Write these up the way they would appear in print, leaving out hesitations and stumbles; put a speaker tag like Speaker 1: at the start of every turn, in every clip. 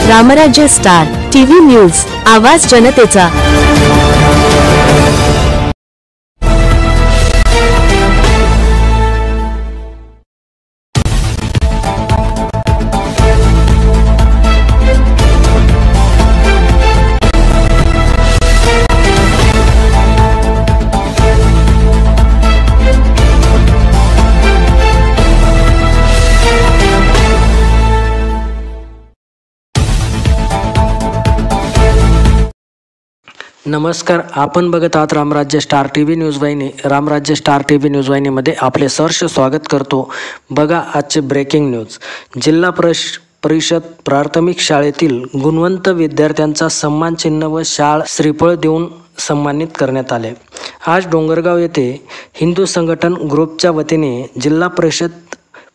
Speaker 1: रामराज्य star TV news, आवाज जनतेचा।
Speaker 2: नमस्कार, आपण बघत आहात रामराज्य स्टार टीव्ही न्यूज वाहिनी। रामराज्य स्टार टीव्ही न्यूज वाहिनीमध्ये आपले सहर्ष स्वागत करतो। बघा आजचे ब्रेकिंग न्यूज। जिल्हा परिषद प्राथमिक शाळेतील गुणवंत विद्यार्थ्यांचा सन्मान चिन्ह व शाल श्रीफळ देऊन सन्मानित करण्यात आले। आज डोंगरगाव येथे हिंदू संघटन ग्रुपच्या वतीने जिल्हा परिषद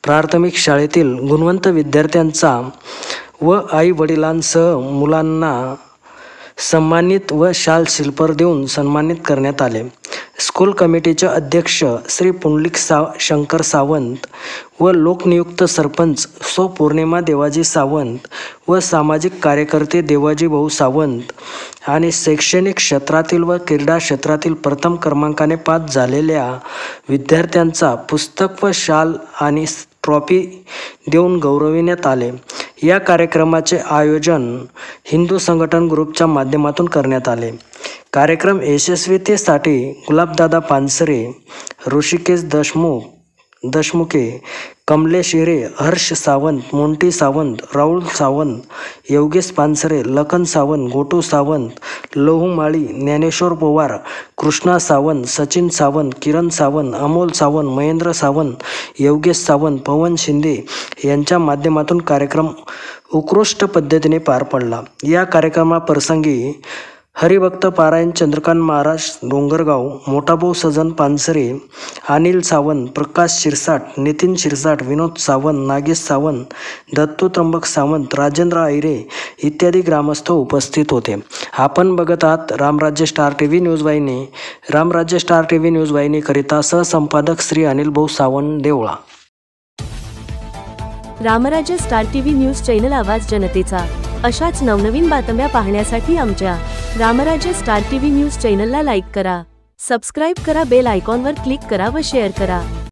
Speaker 2: प्राथमिक शाळेतील गुणवंत विद्यार्थ्यांचा व आई वडिलांसह मुलांना सन्मानित व शाल श्रीफळ देऊन सन्मानित करण्यात आले। स्कूल कमिटीचे अध्यक्ष श्री पुंडलिक शंकर सावंत व लोकनियुक्त सरपंच सौ पौर्णिमा देवाजी सावंत व सामाजिक कार्यकर्ते देवाजी भाऊ सावंत आणि शैक्षणिक क्षेत्रातील व क्रीडा क्षेत्रातील प्रथम क्रमांकाने पास झालेल्या विद्यार्थ्यांचा पुस्तक व शाल आणि ट्रॉफी देऊन गौरविण्यात आले। या कार्यक्रमाचे आयोजन हिंदू संघटन ग्रुपच्या माध्यमातून करण्यात आले। कार्यक्रम यशस्वीतेसाठी गुलाबदादा पानसरे, ऋषिकेश देशमुखे, कमलेश हिरे, हर्ष सावंत, मोंटी सावंत, राहुल सावंत, योगेश पानसरे, लखन सावंत, गोटू सावंत, लोहू माळी, ज्ञानेश्वर पवार, कृष्णा सावंत, सचिन सावंत, किरण सावंत, अमोल सावंत, महेंद्र सावंत, योगेश सावंत, पवन शिंदे यांच्या माध्यमातून कार्यक्रम उत्कृष्ट पद्धतीने पार पडला। या कार्यक्रमाप्रसंगी हरिभक्त पारायण चंद्रकांत महाराज डोंगरगाव, मोठाभाऊ सजन पानसरे, अनिल सावंत, प्रकाश शिरसाट, नितीन शिरसाट, विनोद सावंत, नागेश सावंत, दत्तू त्र्यंबक सावंत, राजेंद्र आहिरे इत्यादी ग्रामस्थ उपस्थित होते। आपण बघत आहात रामराज्य स्टार टीव्ही न्यूज वाहिनी। रामराज्य स्टार टीव्ही न्यूज वाहिनीकरिता सहसंपादक Shri Anil Bhau Sawant Deola.
Speaker 1: Ramrajya star TV news channel, आवाज जनतेचा। अशाच नवनवीन बातम्या पाहण्यासाठी आमच्या रामराज्य स्टार टीव्ही न्यूज चॅनलला लाईक करा, सबस्क्राइब करा, बेल आयकॉनवर क्लिक करा व शेअर करा।